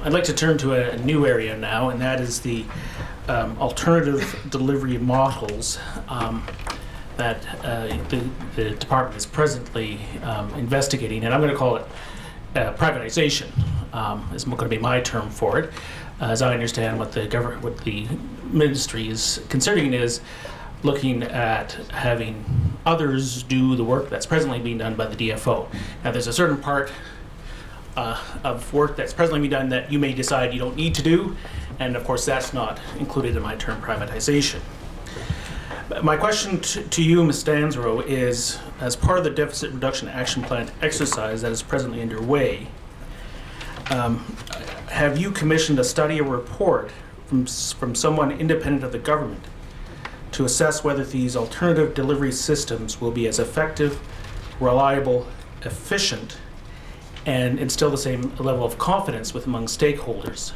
I'd like to turn to a new area now, and that is the alternative delivery models that the department is presently investigating, and I'm going to call it privatization. Is going to be my term for it. As I understand, what the ministry is considering is looking at having others do the work that's presently being done by the DFO. Now, there's a certain part of work that's presently being done that you may decide you don't need to do, and of course that's not included in my term privatization. My question to you, Ms. Stansrow, is as part of the Deficit Reduction Action Plan exercise that is presently underway, have you commissioned a study or report from someone independent of the government to assess whether these alternative delivery systems will be as effective, reliable, efficient, and instill the same level of confidence among stakeholders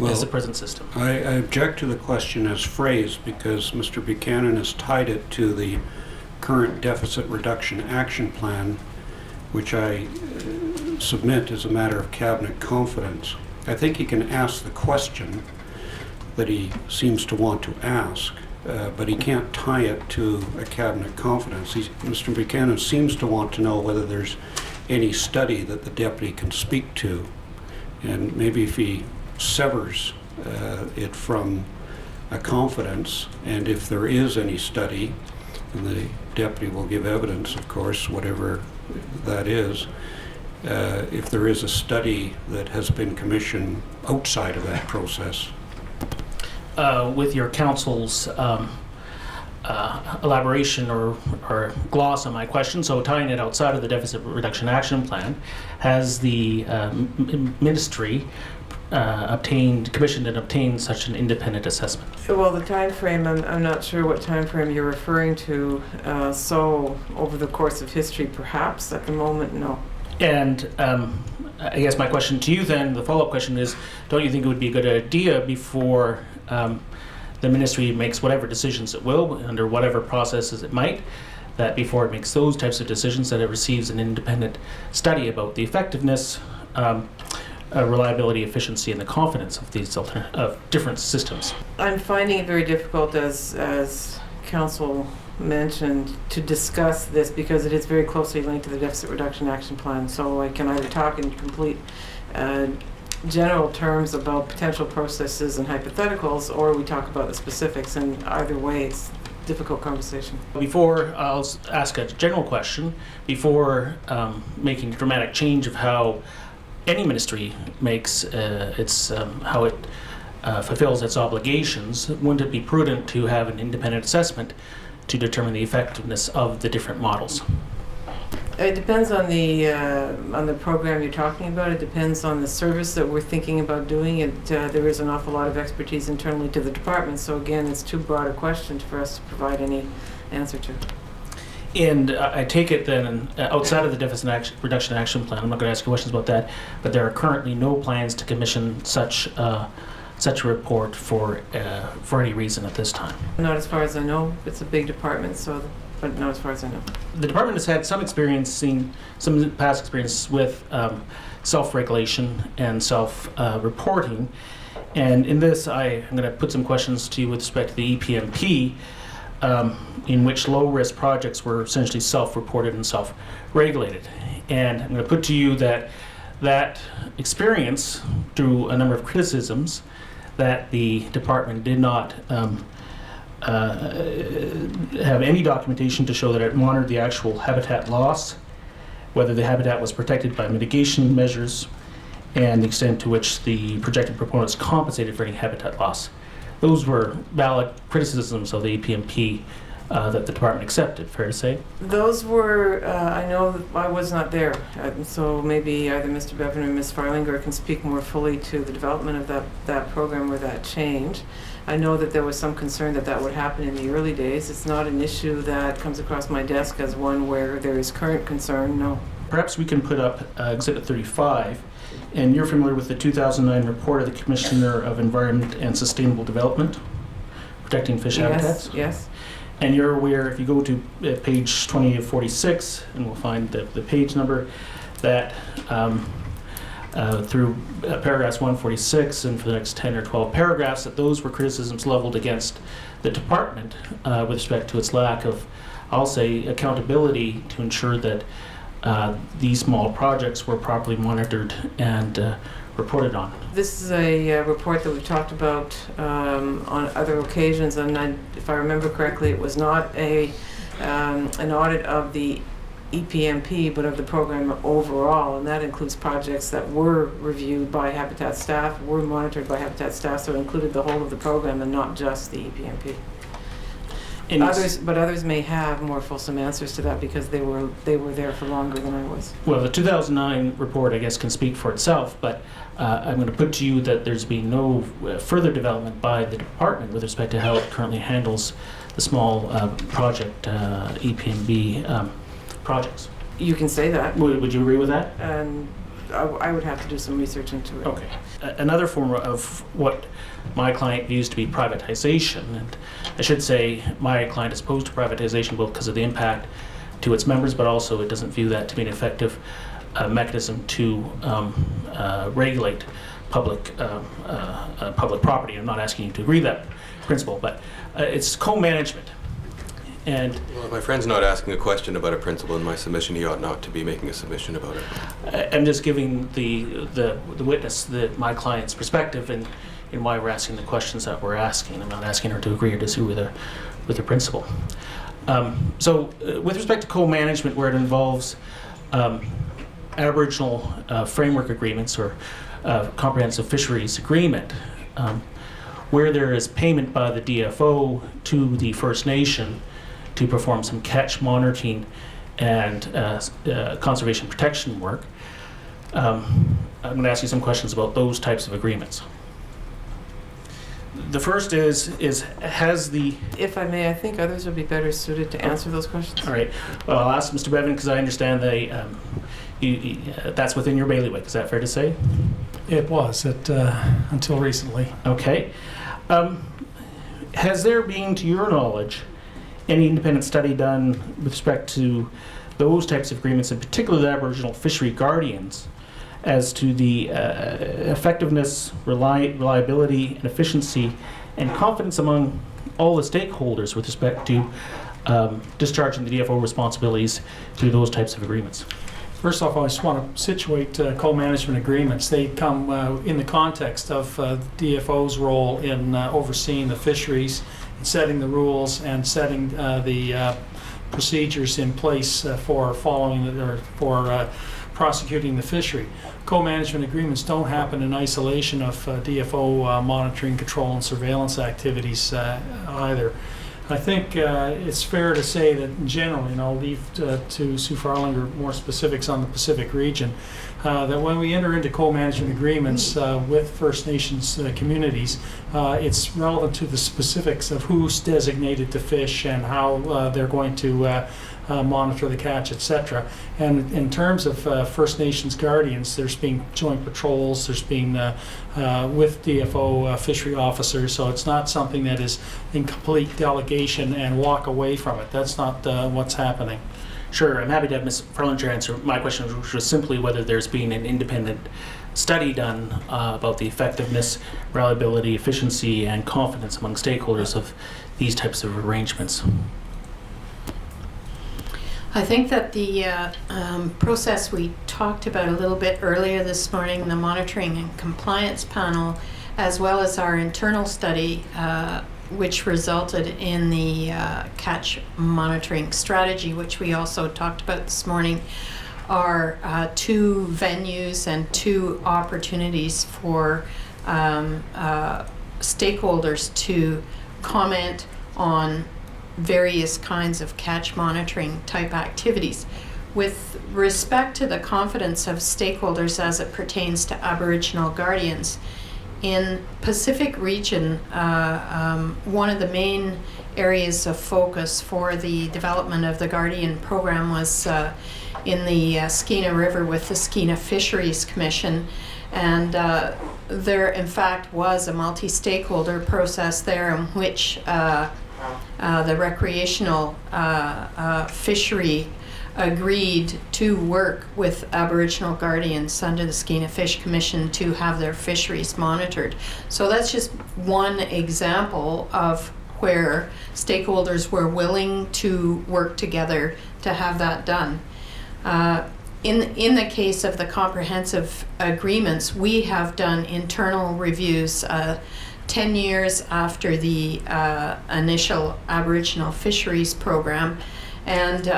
as the present system? I object to the question as phrased because Mr. Buchanan has tied it to the current Deficit Reduction Action Plan, which I submit as a matter of cabinet confidence. I think he can ask the question that he seems to want to ask, but he can't tie it to a cabinet confidence. Mr. Buchanan seems to want to know whether there's any study that the deputy can speak to, and maybe if he severs it from a confidence, and if there is any study, and the deputy will give evidence, of course, whatever that is, if there is a study that has been commissioned outside of that process. With your council's elaboration or gloss on my question, so tying it outside of the Deficit Reduction Action Plan, has the ministry commissioned and obtained such an independent assessment? Well, the time frame, I'm not sure what time frame you're referring to. So over the course of history, perhaps. At the moment, no. And I guess my question to you then, the follow-up question is, don't you think it would be a good idea before the ministry makes whatever decisions it will, under whatever processes it might, that before it makes those types of decisions, that it receives an independent study about the effectiveness, reliability, efficiency, and the confidence of these different systems? I'm finding it very difficult, as Council mentioned, to discuss this because it is very closely linked to the Deficit Reduction Action Plan. So I can either talk in complete general terms about potential processes and hypotheticals, or we talk about the specifics, and either way it's a difficult conversation. Before I'll ask a general question, before making a dramatic change of how any ministry makes how it fulfills its obligations, wouldn't it be prudent to have an independent assessment to determine the effectiveness of the different models? It depends on the program you're talking about. It depends on the service that we're thinking about doing. There is an awful lot of expertise internally to the department, so again, it's too broad a question for us to provide any answer to. And I take it then, outside of the Deficit Reduction Action Plan, I'm not going to ask you questions about that, but there are currently no plans to commission such a report for any reason at this time? Not as far as I know. It's a big department, but not as far as I know. The department has had some past experience with self-regulation and self-reporting, and in this I'm going to put some questions to you with respect to the EPMP, in which low-risk projects were essentially self-reported and self-regulated. And I'm going to put to you that experience, through a number of criticisms, that the department did not have any documentation to show that it monitored the actual habitat loss, whether the habitat was protected by mitigation measures, and the extent to which the projected proponents compensated for any habitat loss. Those were valid criticisms of the EPMP that the department accepted, fair to say? Those were, I know that I was not there, so maybe either Mr. Bevan or Ms. Farlinger can speak more fully to the development of that program or that change. I know that there was some concern that would happen in the early days. It's not an issue that comes across my desk as one where there is current concern, no. Perhaps we can put up Exhibit 35, and you're familiar with the 2009 report of the Commissioner of Environment and Sustainable Development, Protecting Fish Habitats? Yes. And you're aware, if you go to page 20 of 46, and we'll find the page number, that through paragraphs 146 and for the next 10 or 12 paragraphs, that those were criticisms leveled against the department with respect to its lack of, I'll say, accountability to ensure that these small projects were properly monitored and reported on. This is a report that we've talked about on other occasions, and if I remember correctly, it was not an audit of the EPMP, but of the program overall, and that includes projects that were reviewed by Habitat staff, were monitored by Habitat staff, so it included the whole of the program and not just the EPMP. And Others may have more fulsome answers to that because they were there for longer than I was. well, the 2009 report, I guess, can speak for itself, but I'm going to put to you that there's been no further development by the department with respect to how it currently handles the small project EPMB projects. You can say that, Would you agree with that? and I would have to do some research into it. Okay. Another form of what my client views to be privatization, and I should say my client is opposed to privatization both because of the impact to its members, but also it doesn't view that to be an effective mechanism to regulate public property. I'm not asking you to agree with that principle, but it's co-management. And Well, if my friend's not asking a question about a principle in my submission, he ought not to be making a submission about it. I'm just giving the witness my client's perspective and why we're asking the questions that we're asking. I'm not asking her to agree or disagree with the principle. With respect to co-management, where it involves Aboriginal framework agreements or comprehensive fisheries agreement, where there is payment by the DFO to the First Nation to perform some catch monitoring and conservation protection work. I'm going to ask you some questions about those types of agreements. The first is has the... If I may, I think others would be better suited to answer those questions. All right. Well, I'll ask Mr. Bevan because I understand that's within your bailiwick. Is that fair to say? It was until recently. Okay. Has there been, to your knowledge, any independent study done with respect to those types of agreements, in particular the Aboriginal fishery guardians, as to the effectiveness, reliability, and efficiency, and confidence among all the stakeholders with respect to discharging the DFO responsibilities through those types of agreements? First off, I just want to situate co-management agreements. They come in the context of DFO's role in overseeing the fisheries, and setting the rules, and setting the procedures in place for prosecuting the fishery. Co-management agreements don't happen in isolation of DFO monitoring, control, and surveillance activities either. I think it's fair to say that in general, and I'll leave to Sue Farlinger more specifics on the Pacific region, that when we enter into co-management agreements with First Nations communities, it's relevant to the specifics of who's designated to fish and how they're going to monitor the catch, etc. And in terms of First Nations guardians, there's been joint patrols, there's been with DFO fishery officers, so it's not something that is in complete delegation and walk away from it. That's not what's happening. Sure, I'm happy to have Ms. Farlinger answer my question, which was simply whether there's been an independent study done about the effectiveness, reliability, efficiency, and confidence among stakeholders of these types of arrangements. I think that the process we talked about a little bit earlier this morning, the monitoring and compliance panel, as well as our internal study, which resulted in the catch monitoring strategy, which we also talked about this morning, are two venues and two opportunities for stakeholders to comment on various kinds of catch monitoring type activities. With respect to the confidence of stakeholders as it pertains to Aboriginal guardians, in Pacific region, one of the main areas of focus for the development of the Guardian program was in the Skeena River with the Skeena Fisheries Commission, and there in fact was a multi-stakeholder process there in which the recreational fishery agreed to work with Aboriginal guardians under the Skeena Fish Commission to have their fisheries monitored. So that's just one example of where stakeholders were willing to work together to have that done. In the case of the comprehensive agreements, we have done internal reviews 10 years after the initial Aboriginal fisheries program, and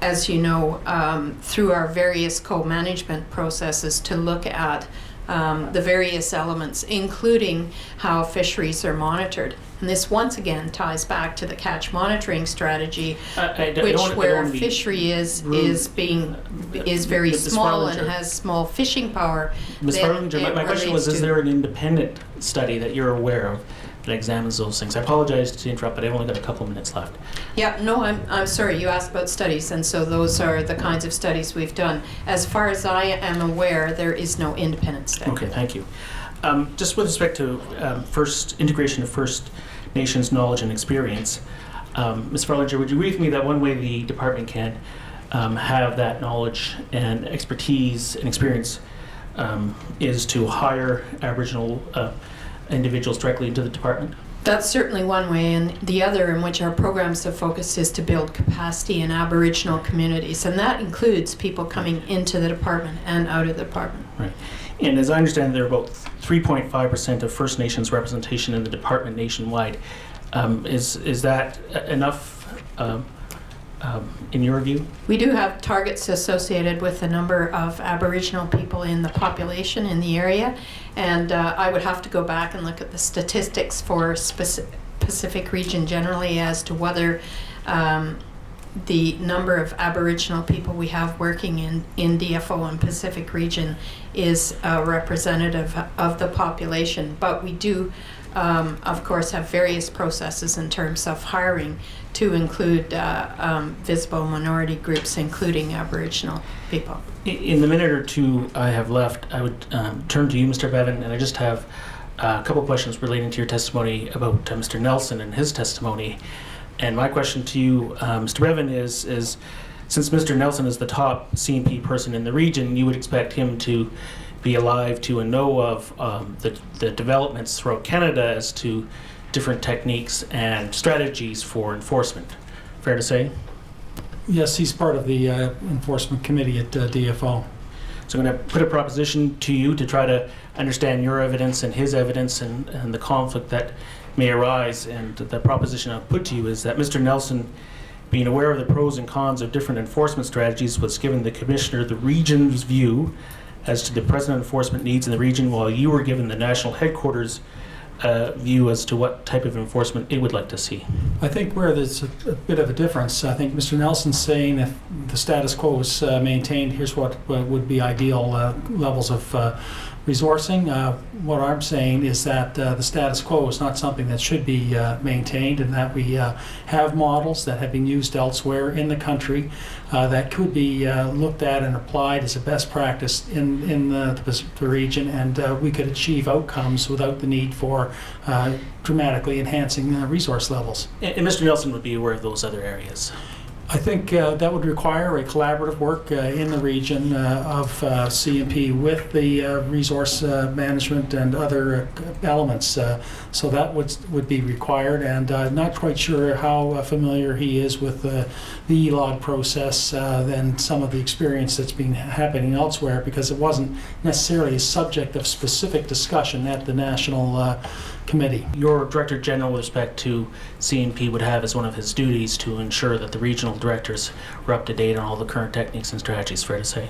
as you know, through our various co-management processes to look at the various elements, including how fisheries are monitored. And this once again ties back to the catch monitoring strategy, where fishery is very Ms. small and Farlinger. has small fishing power. Ms. then Farlinger, it my question was, relates is to- there an independent study that you're aware of that examines those things? I apologize to interrupt, but I've only got a couple minutes left. Yeah, no, I'm sorry, you asked about studies, and so those are the kinds of studies we've done. As far as I am aware, there is no independent study. Okay, thank you. Just with respect to integration of First Nations knowledge and experience, Ms. Farlinger, would you agree with me that one way the department can have that knowledge and expertise and experience is to hire Aboriginal individuals directly into the department? That's certainly one way, and the other in which our programs have focused is to build capacity in Aboriginal communities, and that includes people coming into the department and out of the department. Right. And as I understand, there are about 3.5% of First Nations representation in the department nationwide. Is that enough in your view? We do have targets associated with the number of Aboriginal people in the population in the area, and I would have to go back and look at the statistics for Pacific region generally as to whether the number of Aboriginal people we have working in DFO and Pacific region is representative of the population. But we do, of course, have various processes in terms of hiring to include visible minority groups, including Aboriginal people. In the minute or two I have left, I would turn to you, Mr. Bevan, and I just have a couple questions relating to your testimony about Mr. Nelson and his testimony. And my question to you, Mr. Bevan, is since Mr. Nelson is the top CNP person in the region, you would expect him to be alive to and know of the developments throughout Canada as to different techniques and strategies for enforcement. Fair to say? Yes, he's part of the enforcement committee at DFO. So I'm going to put a proposition to you to try to understand your evidence and his evidence and the conflict that may arise. And the proposition I'll put to you is that Mr. Nelson, being aware of the pros and cons of different enforcement strategies, was giving the Commissioner the region's view as to the present enforcement needs in the region, while you were given the national headquarters view as to what type of enforcement it would like to see. I think where there's a bit of a difference, I think Mr. Nelson's saying if the status quo is maintained, here's what would be ideal levels of resourcing. What I'm saying is that the status quo is not something that should be maintained, and that we have models that have been used elsewhere in the country that could be looked at and applied as a best practice in the region, and we could achieve outcomes without the need for dramatically enhancing resource levels. And Mr. Nelson would be aware of those other areas. I think that would require a collaborative work in the region of CNP with the resource management and other elements. So that would be required, and I'm not quite sure how familiar he is with the ELOG process and some of the experience that's been happening elsewhere, because it wasn't necessarily a subject of specific discussion at the national committee. Your Director General with respect to CNP would have as one of his duties to ensure that the regional directors are up to date on all the current techniques and strategies, fair to say?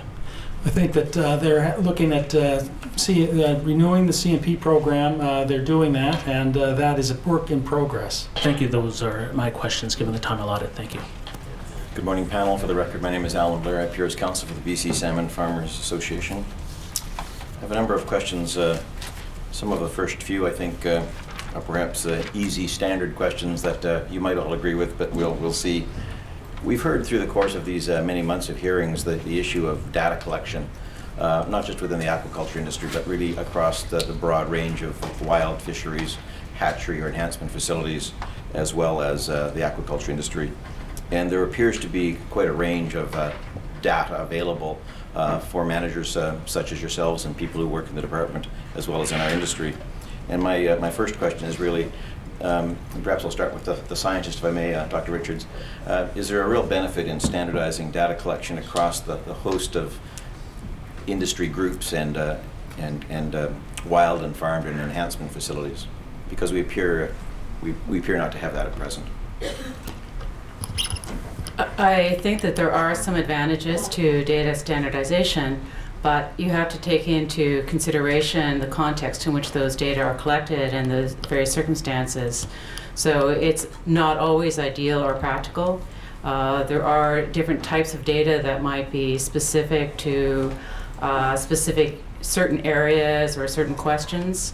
I think that they're looking at renewing the CNP program. They're doing that, and that is a work in progress. Thank you. Those are my questions, given the time allotted. Thank you. Good morning, panel. For the record, my name is Alan Blair. I appear as counsel for the BC Salmon Farmers Association. I have a number of questions. Some of the first few, I think, are perhaps easy, standard questions that you might all agree with, but we'll see. We've heard through the course of these many months of hearings the issue of data collection, not just within the aquaculture industry, but really across the broad range of wild fisheries, hatchery or enhancement facilities, as well as the aquaculture industry. And there appears to be quite a range of data available for managers such as yourselves and people who work in the department, as well as in our industry. And my first question is really, perhaps I'll start with the scientist, if I may, Dr. Richards. Is there a real benefit in standardizing data collection across the host of industry groups and wild and farmed and enhancement facilities? Because we appear not to have that at present. I think that there are some advantages to data standardization, but you have to take into consideration the context in which those data are collected and the various circumstances. So it's not always ideal or practical. There are different types of data that might be specific to specific certain areas or certain questions.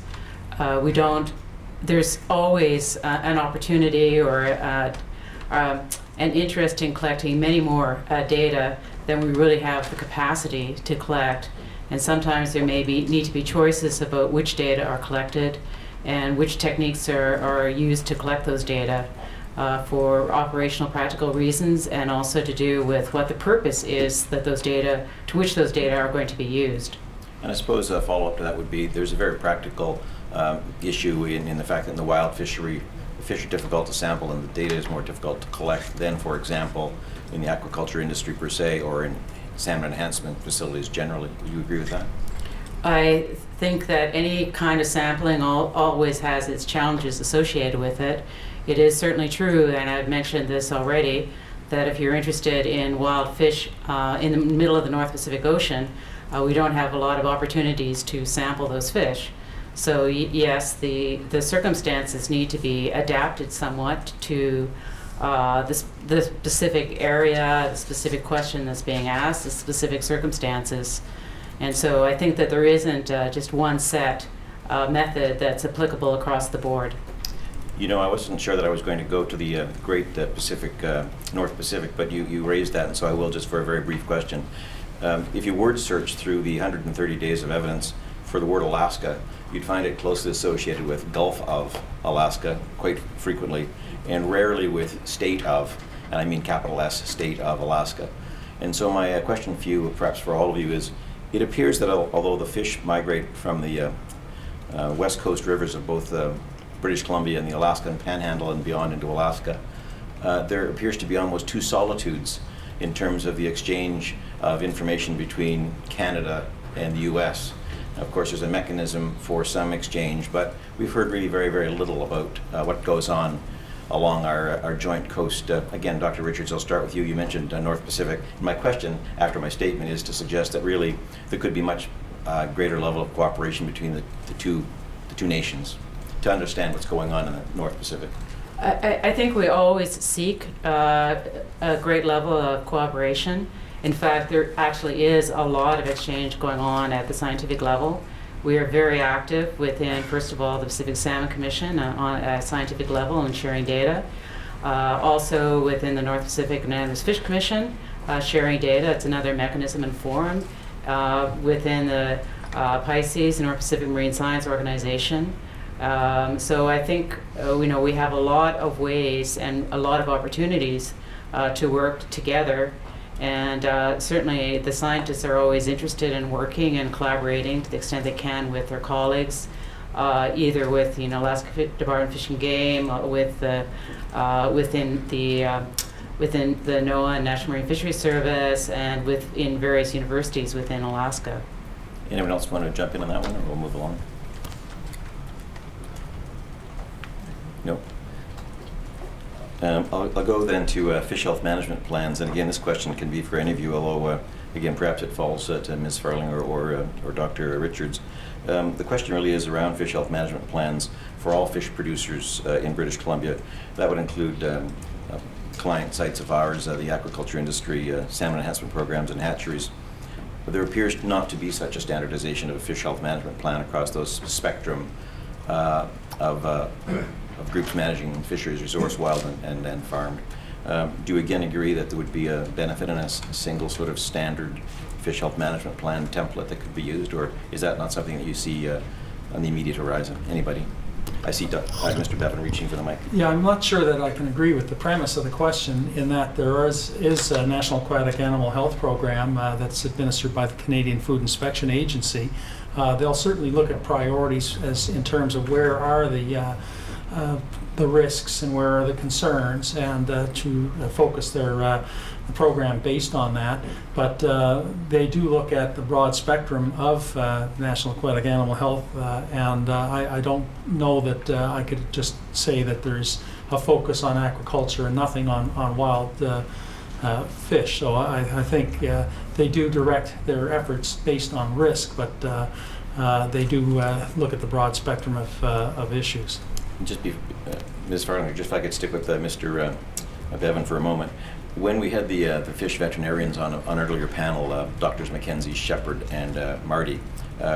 There's always an opportunity or an interest in collecting many more data than we really have the capacity to collect. And sometimes there need to be choices about which data are collected and which techniques are used to collect those data for operational practical reasons, and also to do with what the purpose is that to which those data are going to be used. And I suppose a follow-up to that would be, there's a very practical issue in the fact that in the wild fishery, fish are difficult to sample and the data is more difficult to collect than, for example, in the aquaculture industry per se, or in salmon enhancement facilities generally. Would you agree with that? I think that any kind of sampling always has its challenges associated with it. It is certainly true, and I've mentioned this already, that if you're interested in wild fish in the middle of the North Pacific Ocean, we don't have a lot of opportunities to sample those fish. So yes, the circumstances need to be adapted somewhat to the specific area, the specific question that's being asked, the specific circumstances. And so I think that there isn't just one set method that's applicable across the board. You know, I wasn't sure that I was going to go to the great Pacific, North Pacific, but you raised that, and so I will, just for a very brief question. If you word search through the 130 days of evidence for the word Alaska, you'd find it closely associated with Gulf of Alaska quite frequently, and rarely with state of, and I mean capital S, state of Alaska. And so my question for you, perhaps for all of you, is it appears that although the fish migrate from the west coast rivers of both British Columbia and the Alaskan Panhandle and beyond into Alaska, there appears to be almost two solitudes in terms of the exchange of information between Canada and the US. Of course, there's a mechanism for some exchange, but we've heard really very, very little about what goes on along our joint coast. Again, Dr. Richards, I'll start with you. You mentioned North Pacific. My question after my statement is to suggest that really there could be much greater level of cooperation between the two nations to understand what's going on in the North Pacific. I think we always seek a great level of cooperation. In fact, there actually is a lot of exchange going on at the scientific level. We are very active within, first of all, the Pacific Salmon Commission on a scientific level and sharing data. Also within the North Pacific Unanimous Fish Commission, sharing data. It's another mechanism and forum. Within the Pisces, the North Pacific Marine Science Organization. So I think we have a lot of ways and a lot of opportunities to work together. And certainly the scientists are always interested in working and collaborating to the extent they can with their colleagues, either with Alaska Department of Fish and Game, with within the NOAA and National Marine Fisheries Service, and within various universities within Alaska. Anyone else want to jump in on that one, or we'll move along? No. I'll go then to fish health management plans, and again, this question can be for any of you, although again, perhaps it falls to Ms. Farling or Dr. Richards. The question really is around fish health management plans for all fish producers in British Columbia. That would include client sites of ours, the aquaculture industry, salmon enhancement programs, and hatcheries. But there appears not to be such a standardization of a fish health management plan across those spectrum of groups managing fisheries, resource, wild, and farmed. Do you again agree that there would be a benefit in a single sort of standard fish health management plan template that could be used, or is that not something that you see on the immediate horizon? Anybody? I see Mr. Bevan reaching for the mic. Yeah, I'm not sure that I can agree with the premise of the question in that there is a National Aquatic Animal Health Program that's administered by the Canadian Food Inspection Agency. They'll certainly look at priorities as in terms of where are the risks and where are the concerns, and to focus their the program based on that. But they do look at the broad spectrum of National Aquatic Animal Health, and I don't know that I could just say that there's a focus on aquaculture and nothing on wild fish. So I think they do direct their efforts based on risk, but they do look at the broad spectrum of issues. Just Ms. Farlinger, just if I could stick with Mr. Bevan for a moment. When we had the fish veterinarians on an earlier panel, Drs. Mackenzie, Shepard, and Marty,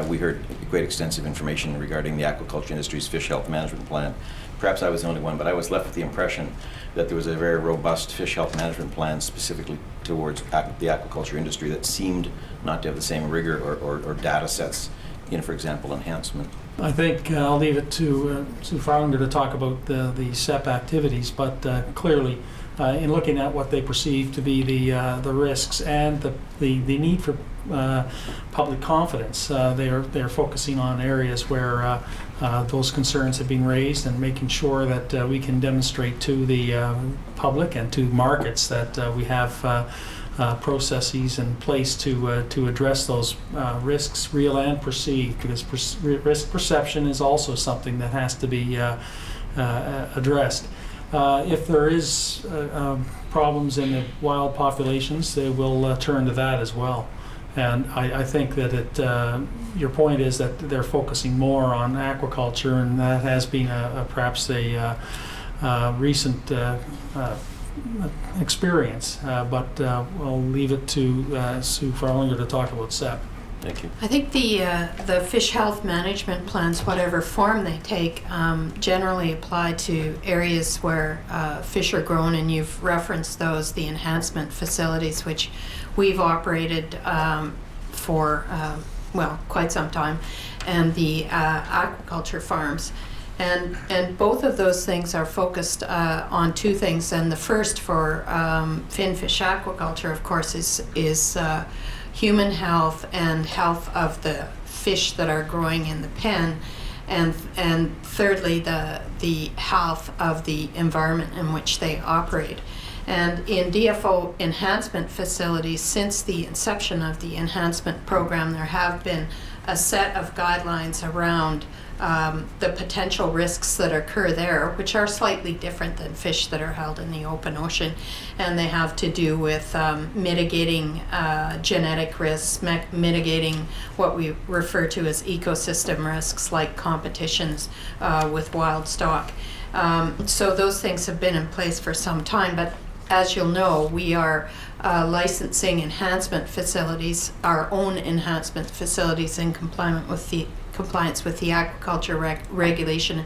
we heard quite extensive information regarding the aquaculture industry's fish health management plan. Perhaps I was the only one, but I was left with the impression that there was a very robust fish health management plan specifically towards the aquaculture industry that seemed not to have the same rigor or data sets in, for example, enhancement. I think I'll leave it to Sue Farlinger to talk about the SEP activities, but clearly in looking at what they perceive to be the risks and the need for public confidence, they're focusing on areas where those concerns have been raised, and making sure that we can demonstrate to the public and to markets that we have processes in place to address those risks, real and perceived, because risk perception is also something that has to be addressed. If there is problems in the wild populations, they will turn to that as well. And I think that your point is that they're focusing more on aquaculture, and that has been perhaps a recent experience, but we'll leave it to Sue Farlinger to talk about SEP. Thank you. I think the fish health management plans, whatever form they take, generally apply to areas where fish are grown, and you've referenced those, the enhancement facilities, which we've operated for, well, quite some time, and the aquaculture farms. And both of those things are focused on two things. And the first for finfish aquaculture, of course, is human health and health of the fish that are growing in the pen, and thirdly the health of the environment in which they operate. And in DFO enhancement facilities, since the inception of the enhancement program, there have been a set of guidelines around the potential risks that occur there, which are slightly different than fish that are held in the open ocean. And they have to do with mitigating genetic risks, mitigating what we refer to as ecosystem risks, like competitions with wild stock. So those things have been in place for some time, but as you'll know, we are licensing enhancement facilities, our own enhancement facilities, in compliance with the aquaculture regulation,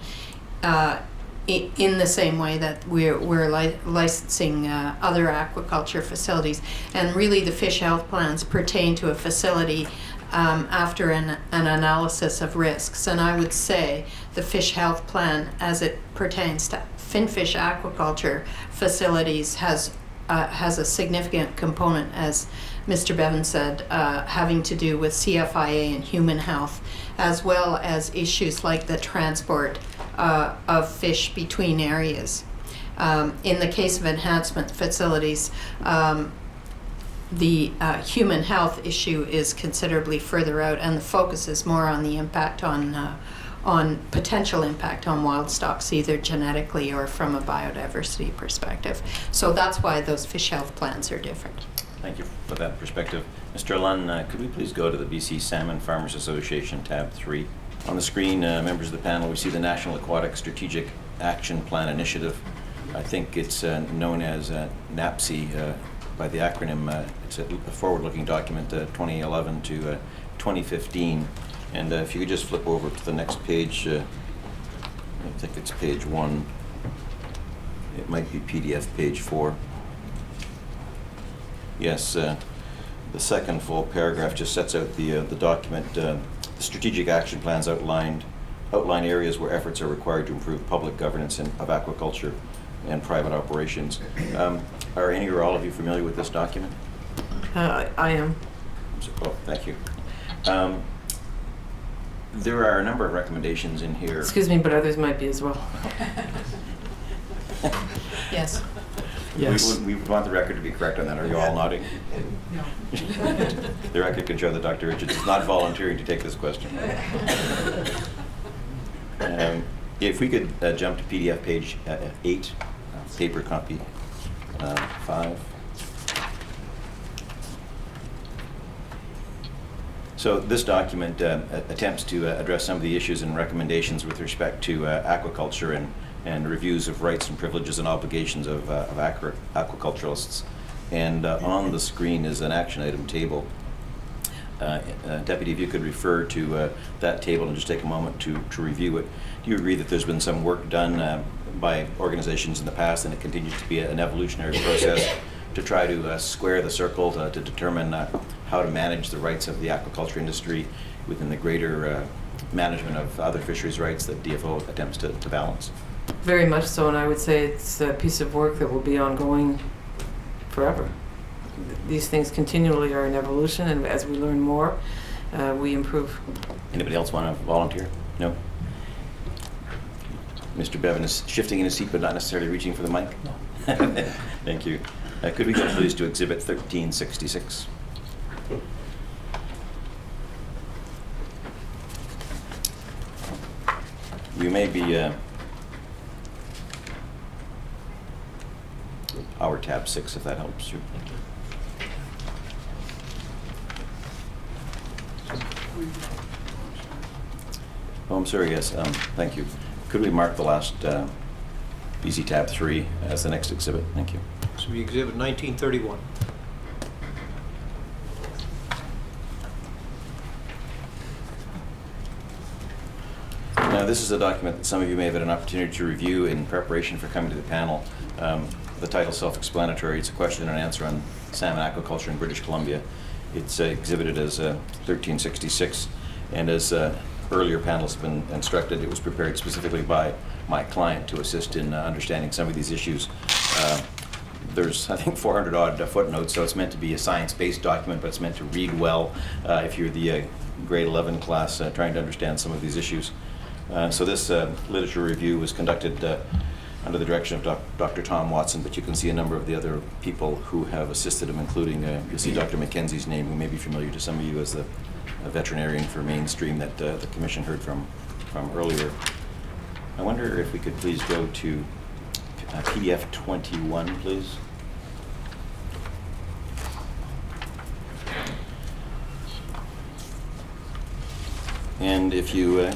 in the same way that we're licensing other aquaculture facilities. And really, the fish health plans pertain to a facility after an analysis of risks. And I would say the fish health plan, as it pertains to finfish aquaculture facilities, has a significant component, as Mr. Bevan said, having to do with CFIA and human health, as well as issues like the transport of fish between areas. In the case of enhancement facilities, the human health issue is considerably further out, and the focus is more on the impact on potential impact on wild stocks, either genetically or from a biodiversity perspective. So that's why those fish health plans are different. Thank you for that perspective. Mr. Lunn, could we please go to the BC Salmon Farmers Association, tab 3. On the screen, members of the panel, we see the National Aquatic Strategic Action Plan Initiative. I think it's known as NAPSI by the acronym. It's a forward-looking document, 2011 to 2015. And if you could just flip over to the next page, I think it's page 1. It might be PDF page 4. Yes, the second full paragraph just sets out the document. The strategic action plans outlined outline areas where efforts are required to improve public governance of aquaculture and private operations. Are any or all of you familiar with this document? I am. Oh, thank you. There are a number of recommendations in here. Excuse me, but others might be as well. Yes. Yes. We would want the record to be correct on that. Are you all nodding? No. The record can show that Dr. Richards is not volunteering to take this question. If we could jump to PDF page 8, paper copy 5. So this document attempts to address some of the issues and recommendations with respect to aquaculture and reviews of rights and privileges and obligations of aquaculturalists. And on the screen is an action item table. Deputy, if you could refer to that table and just take a moment to review it. Do you agree that there's been some work done by organizations in the past, and it continues to be an evolutionary process to try to square the circle to determine how to manage the rights of the aquaculture industry within the greater management of other fisheries rights that DFO attempts to balance? Very much so, and I would say it's a piece of work that will be ongoing forever. These things continually are in evolution, and as we learn more, we improve. Anybody else want to volunteer? No? Mr. Bevan is shifting in his seat but not necessarily reaching for the mic? No. Thank you. Could we go please to Exhibit 1366? You may be our tab 6 if that helps you. Oh, I'm sorry, yes, thank you. Could we mark the last BC tab 3 as the next exhibit? Thank you. So we exhibit 1931. Now, this is a document that some of you may have had an opportunity to review in preparation for coming to the panel. The title is self-explanatory. It's a question and answer on salmon aquaculture in British Columbia. It's exhibited as 1366, and as earlier panels have been instructed, it was prepared specifically by my client to assist in understanding some of these issues. There's, I think, 400 odd footnotes, so it's meant to be a science-based document, but it's meant to read well if you're the grade 11 class trying to understand some of these issues. So this literature review was conducted under the direction of Dr. Tom Watson, but you can see a number of the other people who have assisted him, including, you'll see Dr. McKenzie's name, who may be familiar to some of you as the veterinarian for Mainstream that the Commission heard from earlier. I wonder if we could please go to PDF 21, please. And if you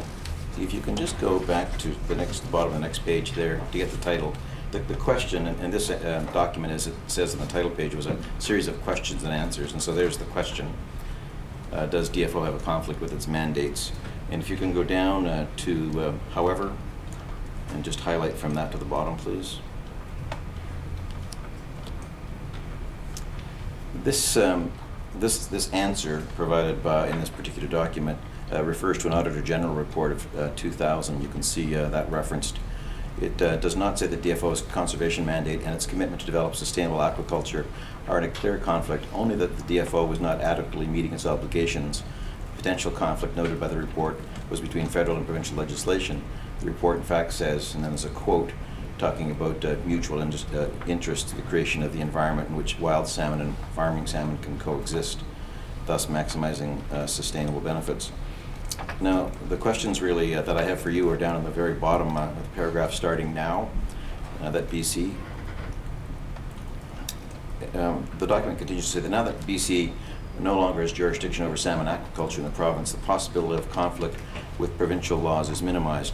can just go back to the bottom of the next page there to get the title. The question in this document, as it says in the title page, was a series of questions and answers. And so there's the question. Does DFO have a conflict with its mandates? And if you can go down to however, and just highlight from that to the bottom, please. This answer provided in this particular document refers to an Auditor General report of 2000. You can see that referenced. It does not say that DFO's conservation mandate and its commitment to develop sustainable aquaculture are in a clear conflict, only that the DFO was not adequately meeting its obligations. Potential conflict noted by the report was between federal and provincial legislation. The report in fact says, and then there's a quote talking about mutual interest, the creation of the environment in which wild salmon and farming salmon can coexist, thus maximizing sustainable benefits. Now, the questions really that I have for you are down in the very bottom of the paragraph starting now, that BC. The document continues to say that now that BC no longer has jurisdiction over salmon aquaculture in the province, the possibility of conflict with provincial laws is minimized.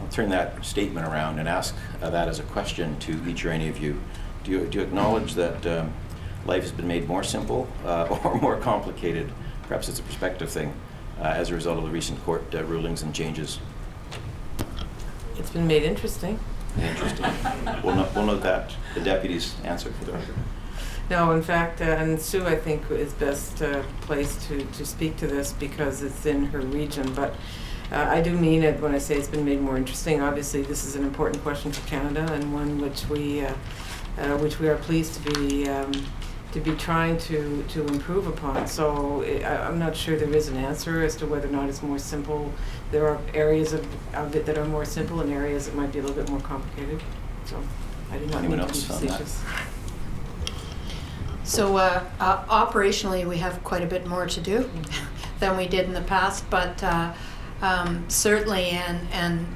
I'll turn that statement around and ask that as a question to each or any of you. Do you acknowledge that life has been made more simple or more complicated? Perhaps it's a perspective thing as a result of the recent court rulings and changes. It's been made interesting. Interesting. We'll note that. The deputy's answer for the record. No, in fact, and Sue, I think, is best placed to speak to this because it's in her region. But I do mean it when I say it's been made more interesting. Obviously, this is an important question for Canada, and one which we are pleased to be trying to improve upon. So I'm not sure there is an answer as to whether or not it's more simple. There are areas of it that are more simple and areas that might be a little bit more complicated. So I do not Anyone mean to be else on that? facetious. So operationally, we have quite a bit more to do than we did in the past, but certainly, and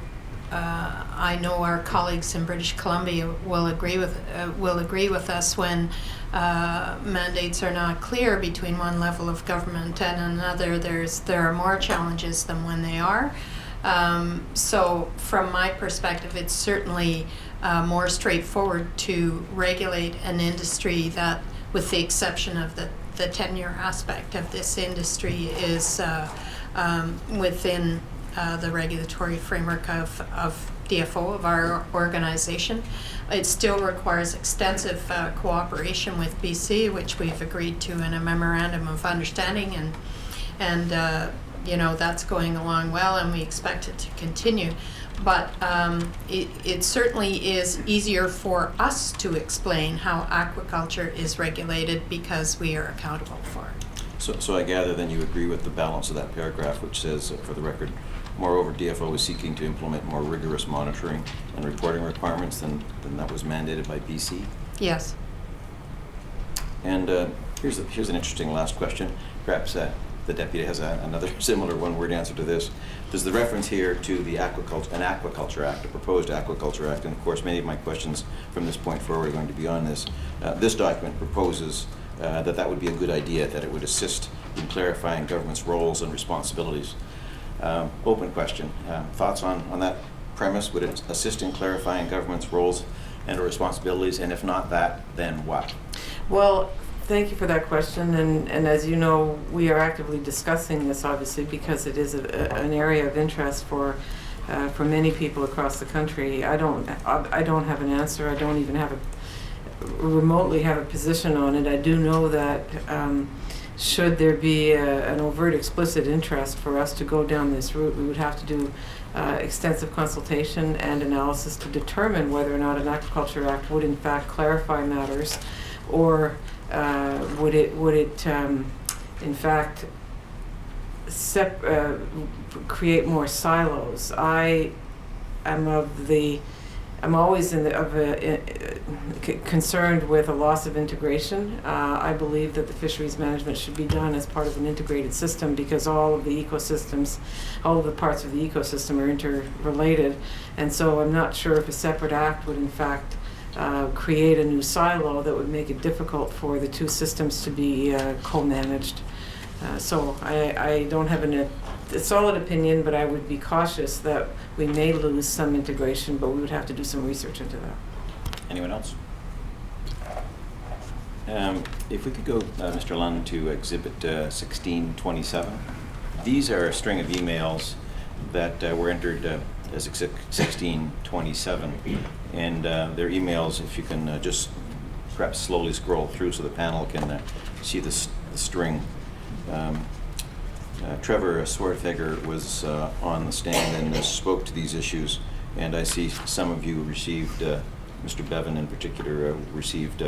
I know our colleagues in British Columbia will agree with us when mandates are not clear between one level of government and another. There are more challenges than when they are. So from my perspective, it's certainly more straightforward to regulate an industry that, with the exception of the tenure aspect of this industry, is within the regulatory framework of DFO, of our organization. It still requires extensive cooperation with BC, which we've agreed to in a memorandum of understanding, and you know, that's going along well, and we expect it to continue. But it certainly is easier for us to explain how aquaculture is regulated because we are accountable for it. So I gather then you agree with the balance of that paragraph, which says, for the record, moreover, DFO is seeking to implement more rigorous monitoring and reporting requirements than that was mandated by BC. Yes. And here's an interesting last question. Perhaps the deputy has another similar one-word answer to this. There's the reference here to the Aquaculture Act, a proposed Aquaculture Act, and of course many of my questions from this point forward are going to be on this. This document proposes that would be a good idea, that it would assist in clarifying government's roles and responsibilities. Open question. Thoughts on that premise? Would it assist in clarifying government's roles and responsibilities, and if not that, then what? Well, thank you for that question, and as you know, we are actively discussing this, obviously, because it is an area of interest for many people across the country. I don't have an answer. I don't even remotely have a position on it. I do know that should there be an overt, explicit interest for us to go down this route, we would have to do extensive consultation and analysis to determine whether or not an Aquaculture Act would in fact clarify matters, or would it in fact create more silos. I'm always concerned with a loss of integration. I believe that the fisheries management should be done as part of an integrated system, because all of the ecosystems, all of the parts of the ecosystem are interrelated. And so I'm not sure if a separate act would in fact create a new silo that would make it difficult for the two systems to be co-managed. So I don't have a solid opinion, but I would be cautious that we may lose some integration, but we would have to do some research into that. Anyone else? If we could go, Mr. Lund, to Exhibit 1627. These are a string of emails that were entered as Exhibit 1627, and they're emails, if you can just perhaps slowly scroll through so the panel can see the string. Trevor Swartfegger was on the stand and spoke to these issues, and I see some of you received, Mr. Bevan in particular, received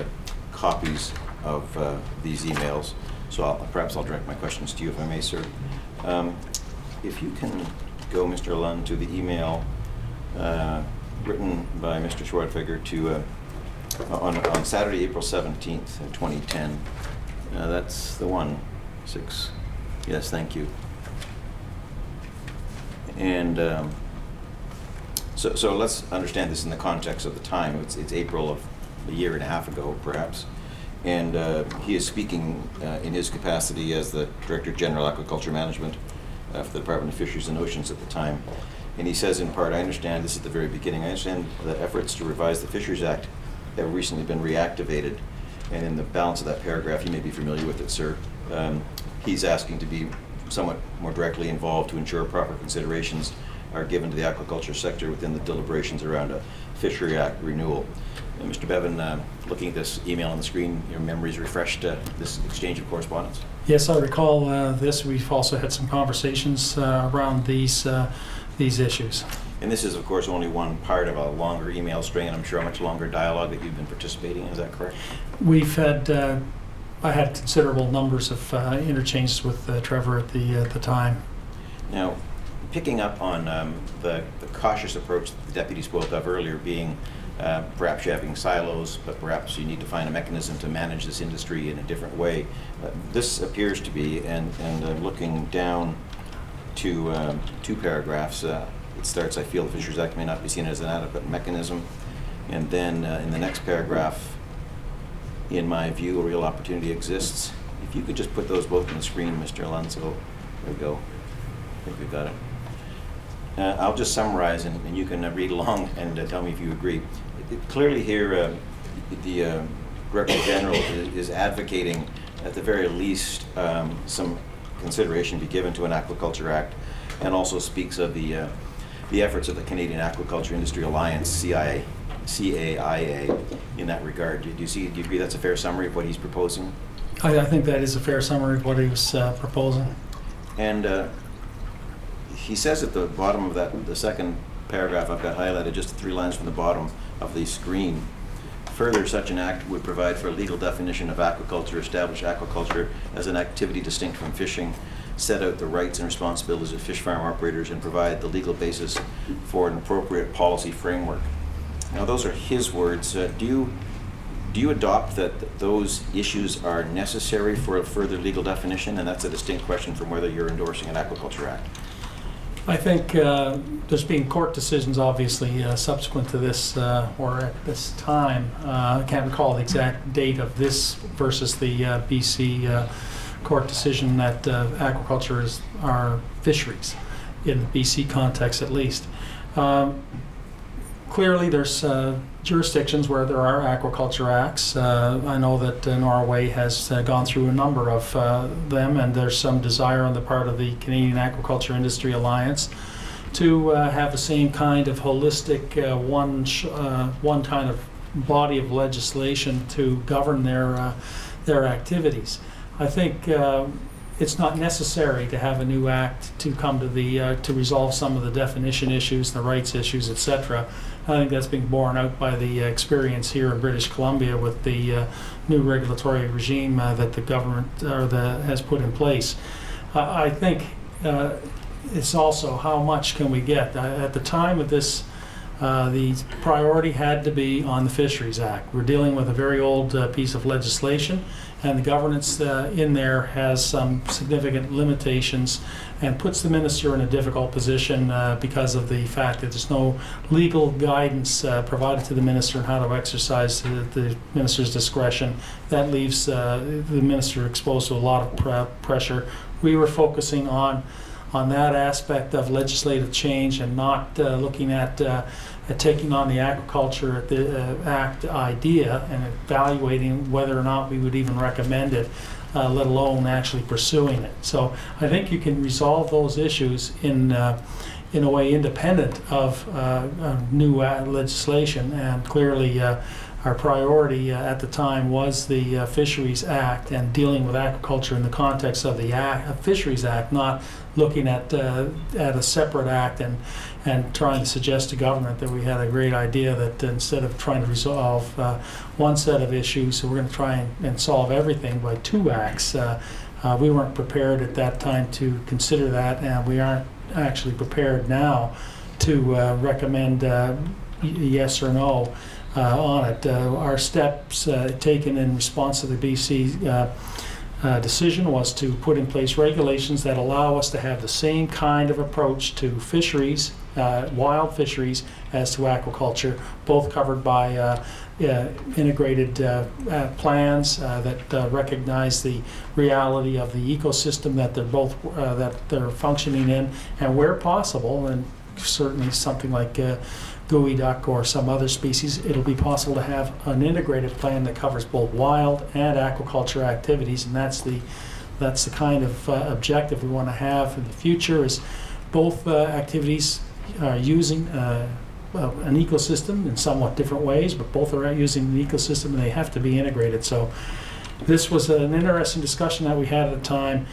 copies of these emails. So perhaps I'll direct my questions to you, if I may, sir. If you can go, Mr. Lund, to the email written by Mr. Swartfegger to on Saturday, April 17th, 2010. That's the one. 6. Yes, thank you. And so let's understand this in the context of the time. It's April of a year and a half ago, perhaps. And he is speaking in his capacity as the Director General Aquaculture Management for the Department of Fisheries and Oceans at the time. And he says in part, I understand, this is the very beginning, I understand that efforts to revise the Fisheries Act have recently been reactivated. And in the balance of that paragraph, you may be familiar with it, sir, he's asking to be somewhat more directly involved to ensure proper considerations are given to the aquaculture sector within the deliberations around a Fishery Act renewal. Mr. Bevan, looking at this email on the screen, your memories refreshed this exchange of correspondence? Yes, I recall this. We've also had some conversations around these issues. And this is, of course, only one part of a longer email string, and I'm sure a much longer dialogue that you've been participating in. Is that correct? We've had, I had considerable numbers of interchanges with Trevor at the time. Now, picking up on the cautious approach that the deputy spoke of earlier, being perhaps you're having silos, but perhaps you need to find a mechanism to manage this industry in a different way. This appears to be, and looking down to 2 paragraphs, it starts, I feel the Fisheries Act may not be seen as an adequate mechanism. And then in the next paragraph, in my view, a real opportunity exists. If you could just put those both on the screen, Mr. Alonso. There we go. I think we've got it. I'll just summarize, and you can read along and tell me if you agree. Clearly here, the Director General is advocating, at the very least, some consideration be given to an Aquaculture Act, and also speaks of the efforts of the Canadian Aquaculture Industry Alliance, CAIA, in that regard. Do you agree that's a fair summary of what he's proposing? I think that is a fair summary of what he was proposing. And he says at the bottom of that, the second paragraph I've got highlighted, just 3 lines from the bottom of the screen. Further, such an act would provide for a legal definition of aquaculture, establish aquaculture as an activity distinct from fishing, set out the rights and responsibilities of fish farm operators, and provide the legal basis for an appropriate policy framework. Now, those are his words. Do you adopt that those issues are necessary for a further legal definition? And that's a distinct question from whether you're endorsing an Aquaculture Act. I think there's been court decisions, obviously, subsequent to this, or at this time. I can't recall the exact date of this versus the BC court decision that aquaculture are fisheries, in the BC context at least. Clearly, there's jurisdictions where there are aquaculture acts. I know that Norway has gone through a number of them, and there's some desire on the part of the Canadian Aquaculture Industry Alliance to have the same kind of holistic one kind of body of legislation to govern their activities. I think it's not necessary to have a new act to come to the to resolve some of the definition issues, the rights issues, etc. I think that's being borne out by the experience here in British Columbia with the new regulatory regime that the government has put in place. I think it's also how much can we get. At the time of this, the priority had to be on the Fisheries Act. We're dealing with a very old piece of legislation, and the governance in there has some significant limitations and puts the minister in a difficult position because of the fact that there's no legal guidance provided to the minister on how to exercise the minister's discretion. That leaves the minister exposed to a lot of pressure. We were focusing on that aspect of legislative change and not looking at taking on the Aquaculture Act idea and evaluating whether or not we would even recommend it, let alone actually pursuing it. So I think you can resolve those issues in a way independent of new legislation, and clearly our priority at the time was the Fisheries Act and dealing with aquaculture in the context of the Fisheries Act, not looking at a separate act and trying to suggest to government that we had a great idea that instead of trying to resolve one set of issues, so we're going to try and solve everything by 2 acts. We weren't prepared at that time to consider that, and we aren't actually prepared now to recommend yes or no on it. Our steps taken in response to the BC decision was to put in place regulations that allow us to have the same kind of approach to fisheries, wild fisheries, as to aquaculture, both covered by integrated plans that recognize the reality of the ecosystem that they're functioning in, and where possible, and certainly something like gooey duck or some other species, it'll be possible to have an integrated plan that covers both wild and aquaculture activities, and that's the kind of objective we want to have in the future, is both activities using an ecosystem in somewhat different ways, but both are using the ecosystem and they have to be integrated. So this was an interesting discussion that we had at the time.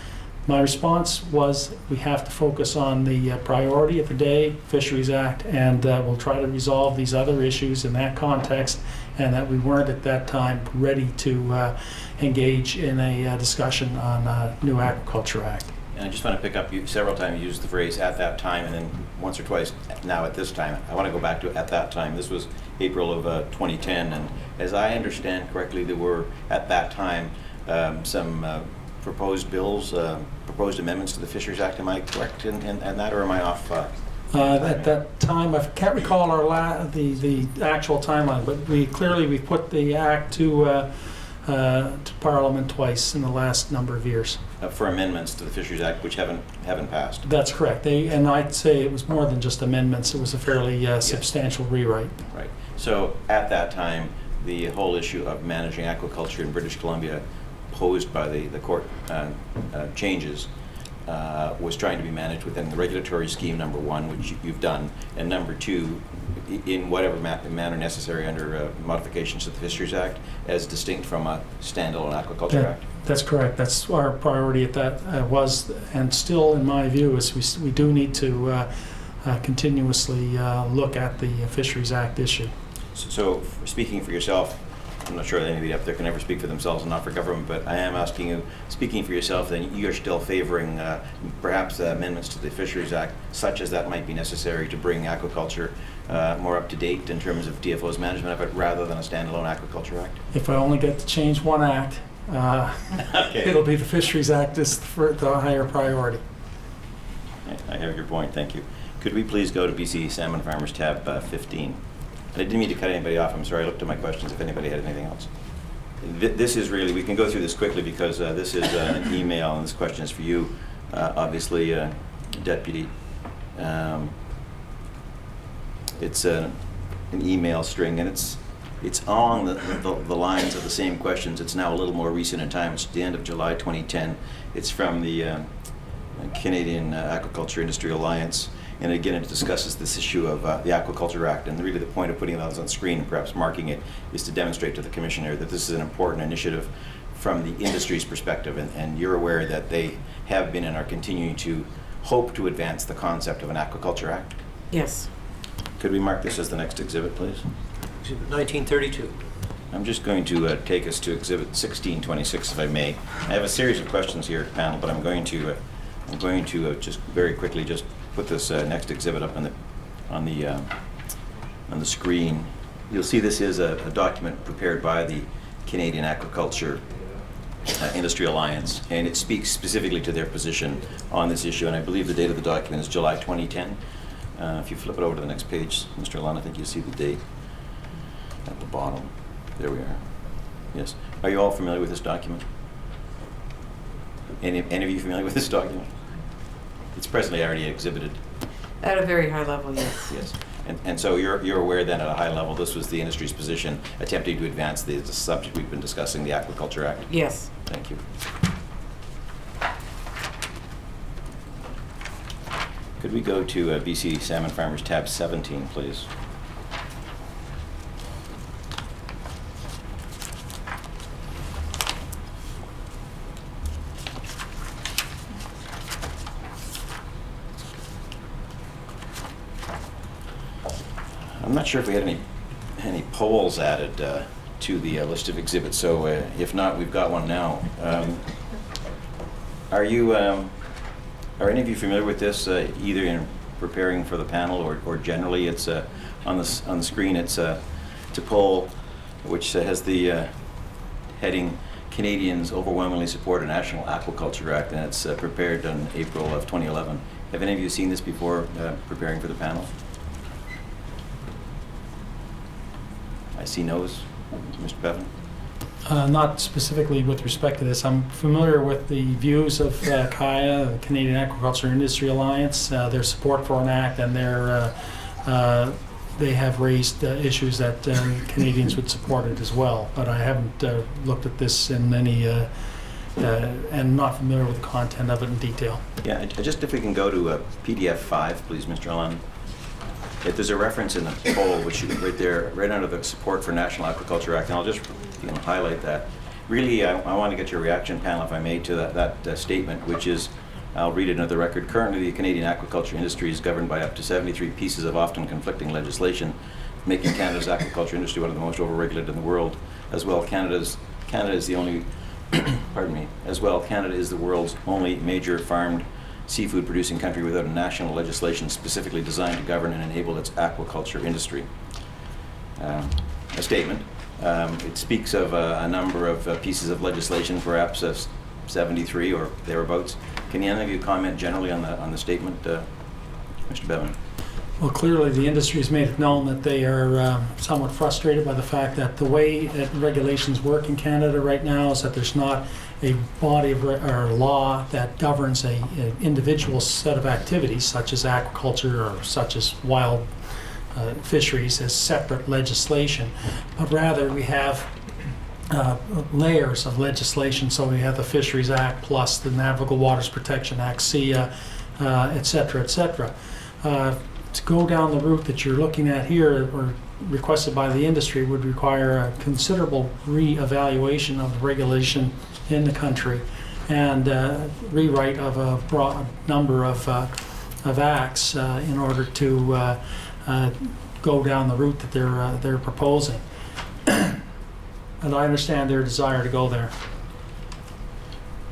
My response was we have to focus on the priority of the day, Fisheries Act, and we'll try to resolve these other issues in that context, and that we weren't at that time ready to engage in a discussion on new Aquaculture Act. And I just want to pick up, you several times you used the phrase "at that time," and then once or twice now at this time. I want to go back to "at that time." This was April of 2010, and as I understand correctly, there were at that time some proposed bills, proposed amendments to the Fisheries Act. Am I correct in that, or am I off? At that time, I can't recall the actual timeline, but we put the act to Parliament twice in the last number of years. For amendments to the Fisheries Act, which haven't passed. That's correct. And I'd say it was more than just amendments. It was a fairly substantial rewrite. Right. So at that time, the whole issue of managing aquaculture in British Columbia, posed by the court changes, was trying to be managed within the regulatory scheme, number one, which you've done, and number two, in whatever manner necessary under modifications to the Fisheries Act, as distinct from a standalone Aquaculture Act. That's correct. That's our priority at that was, and still in my view, is we do need to continuously look at the Fisheries Act issue. So speaking for yourself, I'm not sure that anybody up there can ever speak for themselves and not for government, but I am asking you, speaking for yourself, then you're still favoring perhaps amendments to the Fisheries Act, such as that might be necessary to bring aquaculture more up to date in terms of DFO's management of it, rather than a standalone Aquaculture Act? If I only get to change one act, Okay. it'll be the Fisheries Act is for the higher priority. I have your point, thank you. Could we please go to BC Salmon Farmers tab 15? I didn't mean to cut anybody off. I'm sorry. I looked at my questions if anybody had anything else. This is really, we can go through this quickly because this is an email, and this question is for you, obviously, Deputy. It's an email string, and it's on the lines of the same questions. It's now a little more recent in time. It's the end of July 2010. It's from the Canadian Aquaculture Industry Alliance. And again, it discusses this issue of the Aquaculture Act, and really the point of putting those on screen and perhaps marking it is to demonstrate to the Commissioner that this is an important initiative from the industry's perspective, and you're aware that they have been and are continuing to hope to advance the concept of an Aquaculture Act. Yes. Could we mark this as the next exhibit, please? Exhibit 1932. I'm just going to take us to Exhibit 1626, if I may. I have a series of questions here, panel, but I'm going to just very quickly just put this next exhibit up on the screen. You'll see this is a document prepared by the Canadian Aquaculture Industry Alliance, and it speaks specifically to their position on this issue. And I believe the date of the document is July 2010. If you flip it over to the next page, Mr. Allen, I think you see the date at the bottom. There we are. Yes. Are you all familiar with this document? Any of you familiar with this document? It's presently already exhibited. At a very high level, yes. Yes. And so you're aware then at a high level this was the industry's position attempting to advance the subject we've been discussing, the Aquaculture Act? Yes. Thank you. Could we go to BC Salmon Farmers tab 17, please? I'm not sure if we had any polls added to the list of exhibits, so if not, we've got one now. Are any of you familiar with this, either in preparing for the panel or generally? It's on the screen. It's a poll which has the heading "Canadians overwhelmingly support a National Aquaculture Act," and it's prepared in April of 2011. Have any of you seen this before preparing for the panel? I see no's. Mr. Bevan? Not specifically with respect to this. I'm familiar with the views of CAIA, the Canadian Aquaculture Industry Alliance, their support for an act, and they have raised issues that Canadians would support it as well. But I haven't looked at this in any, and not familiar with the content of it in detail. Yeah, just if we can go to PDF 5, please, Mr. Allen. If there's a reference in the poll, which is right there, right under the support for National Aquaculture Act, and I'll just highlight that. Really, I want to get your reaction, panel, if I may, to that statement, which is, I'll read it into the record. Currently, the Canadian aquaculture industry is governed by up to 73 pieces of often conflicting legislation, making Canada's aquaculture industry one of the most overregulated in the world. As well, Canada is the only, pardon me, as well, Canada is the world's only major farmed seafood producing country without a national legislation specifically designed to govern and enable its aquaculture industry. A statement. It speaks of a number of pieces of legislation, perhaps 73 or thereabouts. Can any of you comment generally on the statement, Mr. Bevan? Well, clearly the industry has made it known that they are somewhat frustrated by the fact that the way that regulations work in Canada right now is that there's not a body of or law that governs a individual set of activities, such as aquaculture or such as wild fisheries, as separate legislation, but rather we have layers of legislation. So we have the Fisheries Act plus the Navigable Waters Protection Act, SIA, et cetera, et cetera. To go down the route that you're looking at here, or requested by the industry, would require a considerable re-evaluation of the regulation in the country and rewrite of a broad number of acts in order to go down the route that they're proposing. And I understand their desire to go there.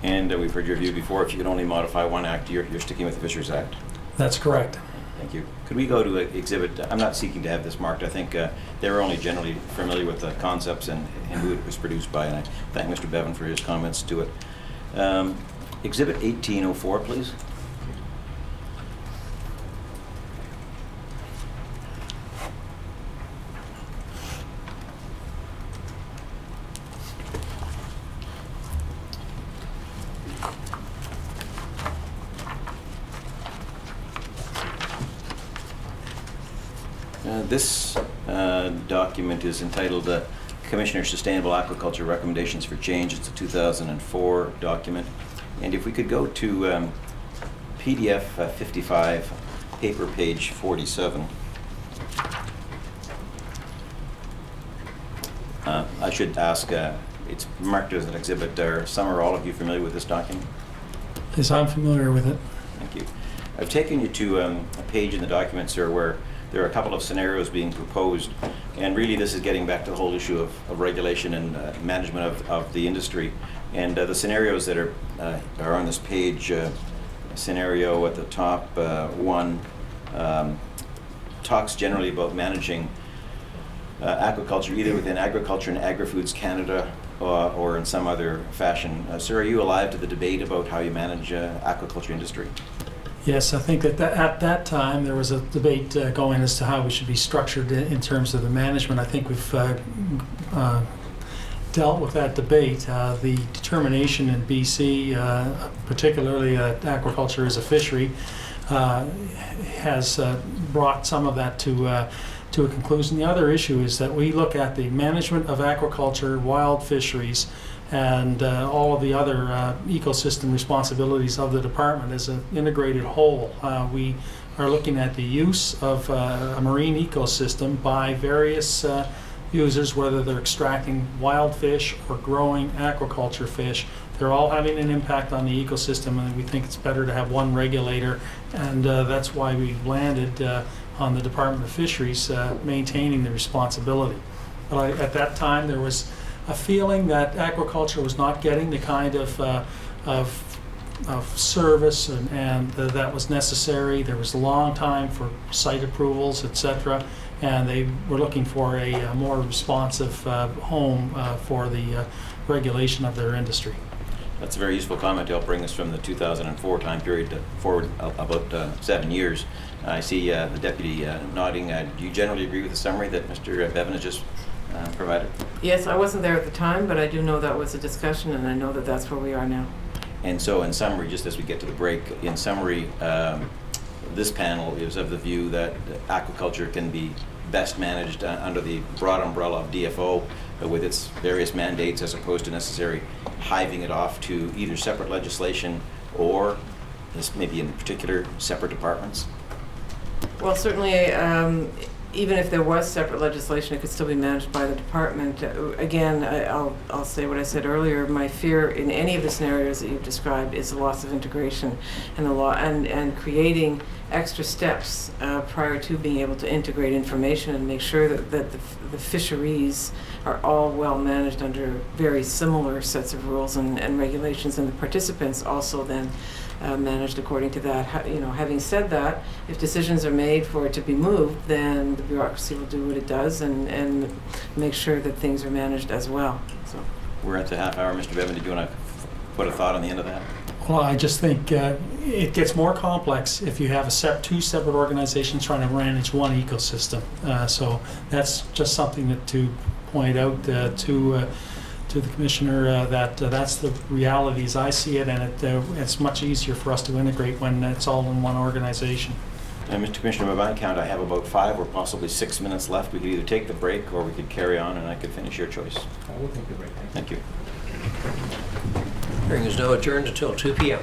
And we've heard your view before. If you can only modify one act, you're sticking with the Fisheries Act. That's correct. Thank you. Could we go to exhibit? I'm not seeking to have this marked. I think they were only generally familiar with the concepts and who it was produced by, and I thank Mr. Bevan for his comments to it. Exhibit 1804, please. This document is entitled Commissioner's Sustainable Aquaculture Recommendations for Change. It's a 2004 document. And if we could go to PDF 55, paper page 47. I should ask, it's marked as an exhibit. Are some or all of you familiar with this document? Yes, I'm familiar with it. Thank you. I've taken you to a page in the document, sir, where there are a couple of scenarios being proposed, and really this is getting back to the whole issue of regulation and management of the industry. And the scenarios that are on this page, scenario at the top one talks generally about managing aquaculture either within Agriculture and Agri-Foods Canada or in some other fashion. Sir, are you alive to the debate about how you manage aquaculture industry? Yes, I think that at that time there was a debate going as to how we should be structured in terms of the management. I think we've dealt with that debate. The determination in BC, particularly that aquaculture is a fishery, has brought some of that to a conclusion. The other issue is that we look at the management of aquaculture, wild fisheries, and all of the other ecosystem responsibilities of the department as an integrated whole. We are looking at the use of a marine ecosystem by various users, whether they're extracting wild fish or growing aquaculture fish. They're all having an impact on the ecosystem, and we think it's better to have one regulator, and that's why we landed on the Department of Fisheries maintaining the responsibility. But at that time there was a feeling that aquaculture was not getting the kind of service and that was necessary. There was a long time for site approvals, etc., and they were looking for a more responsive home for the regulation of their industry. That's a very useful comment to help bring us from the 2004 time period forward about 7 years. I see the Deputy nodding. Do you generally agree with the summary that Mr. Bevan has just provided? Yes, I wasn't there at the time, but I do know that was a discussion, and I know that that's where we are now. And so in summary, just as we get to the break, in summary, this panel is of the view that aquaculture can be best managed under the broad umbrella of DFO with its various mandates, as opposed to necessary hiving it off to either separate legislation or, this maybe in particular, separate departments. Well, certainly, even if there was separate legislation, it could still be managed by the department. Again, I'll say what I said earlier. My fear in any of the scenarios that you've described is the loss of integration and the law and creating extra steps prior to being able to integrate information and make sure that the fisheries are all well managed under very similar sets of rules and regulations, and the participants also then managed according to that. Having said that, if decisions are made for it to be moved, then the bureaucracy will do what it does and make sure that things are managed as well. So. We're at the half hour. Mr. Bevan, did you want to put a thought on the end of that? Well, I just think it gets more complex if you have two separate organizations trying to manage one ecosystem. So that's just something to point out to the Commissioner that that's the reality as I see it, and it's much easier for us to integrate when it's all in one organization. And Mr. Commissioner, by my count, I have about 5 or possibly 6 minutes left. We could either take the break or we could carry on, and I could finish your choice. I will take the break. Thank you. Hearing is now adjourned until 2 p.m.